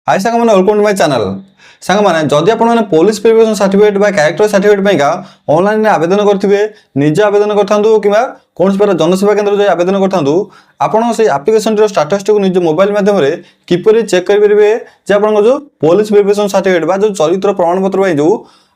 हाय सांग मैंने welcome to my channel. सांग मैंने जदि आप पुलिस वेरिफिकेशन सर्टिफिकेट बा कैरेक्टर सर्टिफिकेट पाइका ऑनलाइन आवेदन करथिबे निजे आवेदन करथांतु किबा कौन प्रकार जनसेवा केंद्र जो आवेदन करथांतु आपण से एप्लिकेशन रो स्टेटस को निज मोबाइल माध्यम रे किपरि चेक कर परिबे जे आपण जो पुलिस वेरिफिकेशन सर्टिफिकेट बा जो चरित्र प्रमाण पत्र बा जो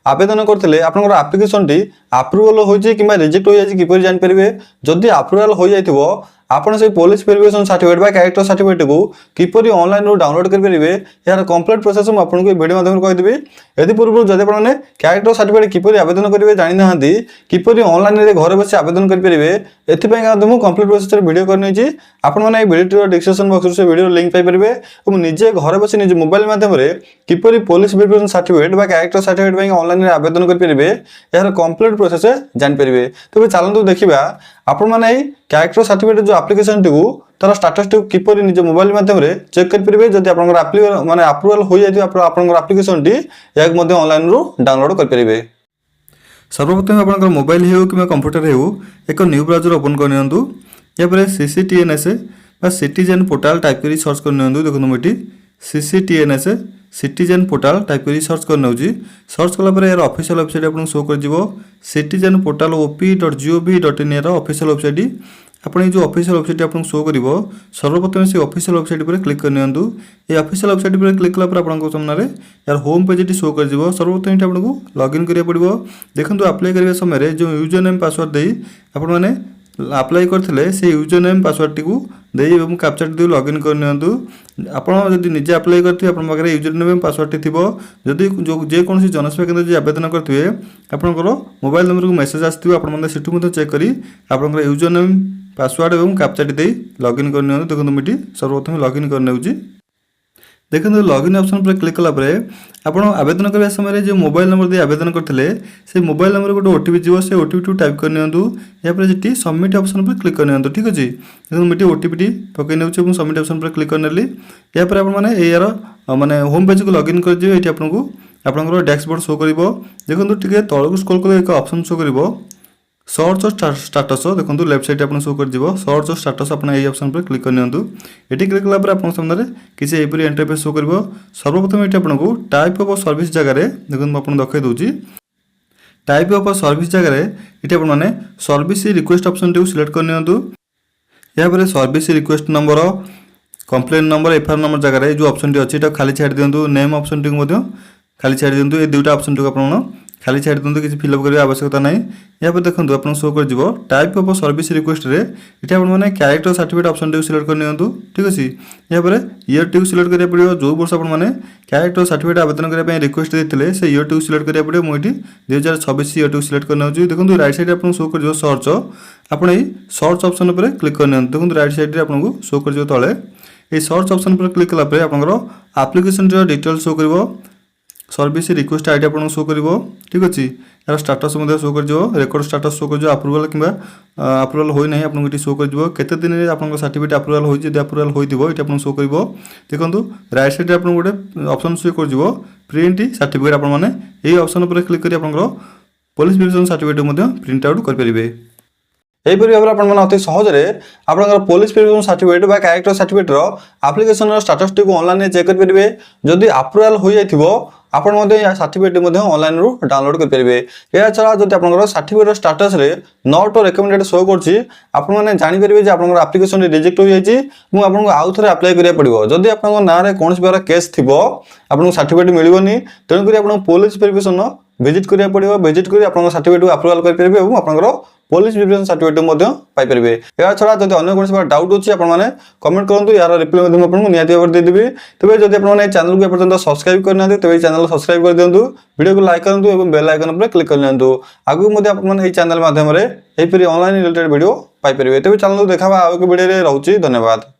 आवेदन करथिले आपनकर एप्लिकेशन टी अप्रूवल होई जे किबा रिजेक्ट होई जाय किपरि जान परिबे जदि अप्रूवल होई जायथिबो आपण से पुलिस वेरिफिकेशन सर्टिफिकेट बा कैरेक्टर सर्टिफिकेट को किपरि ऑनलाइन रो डाउनलोड कर परिबे यार कंप्लीट प्रोसेस हम आपन को वीडियो माध्यम कहि देबे। यदि पूर्व जदि आपण कैरेक्टर सर्टिफिकेट किपरि आवेदन करिवे जानि नाहंती किपरि ऑनलाइन रे घर बसे आवेदन कर परिबे एथि पय का हम कंप्लीट प्रोसेस रे वीडियो करनै छी आपण माने ए वीडियो रो डिस्क्रिप्शन बॉक्स रे वीडियो लिंक पाइ परिबे हम निजे घर बसे निजे मोबाइल माध्यम रे किपरि पुलिस वेरिफिकेशन सर्टिफिकेट बा कैरेक्टर सर्टिफिकेट पय ऑनलाइन रे आवेदन कर परिबे यार कंप्लीट प्रोसेस जान परिबे। तबे चलंतु देखिबा आपण माने कैरेक्टर सर्टिफिकेट जो एप्लिकेशन टी तार स्टेटस टी किपरि निज मोबाइल माध्यम रे चेक कर परिबे जदि आपनकर एप्लिकेशन माने अप्रूवल हो जाय आपनकर एप्लिकेशन टी याक मध्ये ऑनलाइन रो डाउनलोड कर परिबे। सर्वप्रथम आपनकर मोबाइल हेउ कि कंप्यूटर हेउ एक न्यू ब्राउजर ओपन कर नियंतु या पर सीसीटीएनएस बा सिटीजन पोर्टल टाइप करी सर्च कर नियंतु। देखो मिटी सीसीटीएनएस सिटीजन पोर्टल टाइप करी सर्च कर नउजी सर्च कला पर यार ऑफिशियल वेबसाइट आपन शो कर जिवो सिटीजन पोर्टल op.gov.in यार ऑफिशियल वेबसाइट आपण जो ऑफिशियल वेबसाइट आपन शो करिवो सर्वप्रथम से ऑफिशियल वेबसाइट पर क्लिक कर नियंतु। ए ऑफिशियल वेबसाइट पर क्लिक कला पर आपन को सामने रे यार होम पेज टी शो कर जिवो सर्वप्रथम आपन को लॉगिन करिया पड़िवो। देखंतु अप्लाई करिया समय रे जो यूजर नेम पासवर्ड देई आपन माने अप्लाई करथिले से यूजर नेम पासवर्ड टी को देई एवं कैप्चा टी लॉगिन कर नियंतु। आपण जदि निजे अप्लाई करथि आपन पाखरे यूजर नेम पासवर्ड टी थिबो जदि जो जे कोनसी जनसेवा केंद्र जे आवेदन करथिबे आपनकर मोबाइल नंबर को मेसेज आस्थिबो आपण माने सेटु मध्ये चेक करी आपनकर यूजर नेम पासवर्ड एवं कैप्चा टी देई लॉगिन कर नियंतु। देखंतु मिटी सर्वप्रथम लॉगिन कर नेउची। देखो लॉगिन ऑप्शन पर क्लिक कला पर आपण आवेदन करबा समय जो मोबाइल नंबर दे आवेदन करथिले से मोबाइल नंबर गोटे ओटीपी जीवो से ओटीपी टाइप कर नियंतु। या पर जेटी सबमिट ऑप्शन पर क्लिक कर नियंतु। ठीक अछि देखो मिटी ओटीपी टी पकै नेउछि हम सबमिट ऑप्शन पर क्लिक कर नेली। या पर आपण माने ए यार माने होम पेज को लॉगिन कर जिवे एटी आपन को आपनकर डैशबोर्ड शो करिवो। देखंतु टिके तळकु स्क्रॉल कर एक ऑप्शन शो करिवो सर्च स्टेटस देखो लेफ्ट साइड आपन शो कर दिवो सर्च स्टेटस आपन ए ऑप्शन पर क्लिक कर नियंतु। एटी क्लिक कला पर आपन सामने रे किसी एपरी इंटरफेस शो करबो। सर्वप्रथम एटी आपन को टाइप ऑफ सर्विस जगह रे देखो म आपन देखै दोची टाइप ऑफ सर्विस जगह रे एटी आपन माने service request option T select कर नियंतु। या पर service request number complain number FR number जगह रे जो ऑप्शन टी अछि एटा खाली छाड़ दियंतु। नेम ऑप्शन टी मध्य खाली छाड़ दियंतु। ए दुटा ऑप्शन टी आपन खाली छाड़ दियंतु किसी फिल अप करबा आवश्यकता नै। या पर देखंतु आपन शो कर जिवो टाइप ऑफ सर्विस रिक्वेस्ट रे एटा आपन माने character certificate option T select कर नियंतु। ठीक अछि या पर ईयर टी सिलेक्ट करिया पड़ियो जो वर्ष आपन माने कैरेक्टर सर्टिफिकेट आवेदन करिया पय रिक्वेस्ट देथिले से ईयर टी सिलेक्ट करिया पड़ियो। मोइटी 2026 ईयर टी सिलेक्ट कर नउची। देखंतु राइट साइड आपन शो कर जिवो सर्च आपन ए सर्च ऑप्शन पर क्लिक कर नियंतु। देखंतु राइट साइड रे आपन को शो कर जिवो तळे ए सर्च ऑप्शन पर क्लिक कला पर आपनकर एप्लिकेशन रो डिटेल शो करबो सर्विस रिक्वेस्ट आईडी आपन शो करिवो। ठीक अछि यार स्टेटस मध्ये शो कर जिवो रिकॉर्ड स्टेटस शो कर जिवो अप्रूवल किबा अप्रूवल होई नै आपन गटी शो कर जिवो केते दिन रे आपन सर्टिफिकेट अप्रूवल होई जे अप्रूवल होइतिबो एटा आपन शो करिवो। देखंतु राइट साइड रे आपन गोटे ऑप्शन शो कर जिवो प्रिंट सर्टिफिकेट आपन माने एई ऑप्शन पर क्लिक करी आपन पुलिस वेरिफिकेशन सर्टिफिकेट मध्ये प्रिंट आउट कर परिबे। एपरि भाबरे आपण माने अति सहज रे आपनकर पुलिस वेरिफिकेशन सर्टिफिकेट बा कैरेक्टर सर्टिफिकेट रो एप्लिकेशन रो स्टेटस टी को ऑनलाइन चेक कर परिबे। जदि अप्रूवल होई जायथिबो आपण मध्ये या सर्टिफिकेट मध्ये ऑनलाइन रो डाउनलोड कर परिबे। या छरा जदि आपनकर सर्टिफिकेट रो स्टेटस रे नॉट रिकमेंडेड शो करछि आपण माने जानि परिबे जे आपनकर एप्लिकेशन रिजेक्ट हो जायछि मु आपनको आउ थरे अप्लाई करिया पड़िबो। जदि आपनकर ना रे कोनस बार केस थिबो आपनको सर्टिफिकेट मिलिबोनी तेन करी आपण पुलिस वेरिफिकेशन विजिट करिया पड़िबो। विजिट करी आपनकर सर्टिफिकेट अप्रूवल कर परिबे एवं आपनकर पुलिस वेरिफिकेशन सर्टिफिकेट मध्ये पाइ परिबे। या छडा जदि अन्य कोनस बार डाउट अछि आपण माने कमेंट करंतु यार रिप्लाई मध्ये आपनको नियाति भाबरे दे देबी। तबे जदि आपण माने चैनल को पर्यंत सब्सक्राइब करना तबे चैनल सब्सक्राइब कर दियंतु वीडियो को लाइक करंतु एवं बेल आइकन पर क्लिक कर नियंतु। आगु मध्ये आपण माने ए चैनल माध्यम रे एपरि ऑनलाइन रिलेटेड वीडियो पाइ परिबे। तबे चैनल को देखाबा आ वीडियो रे रहउची। धन्यवाद।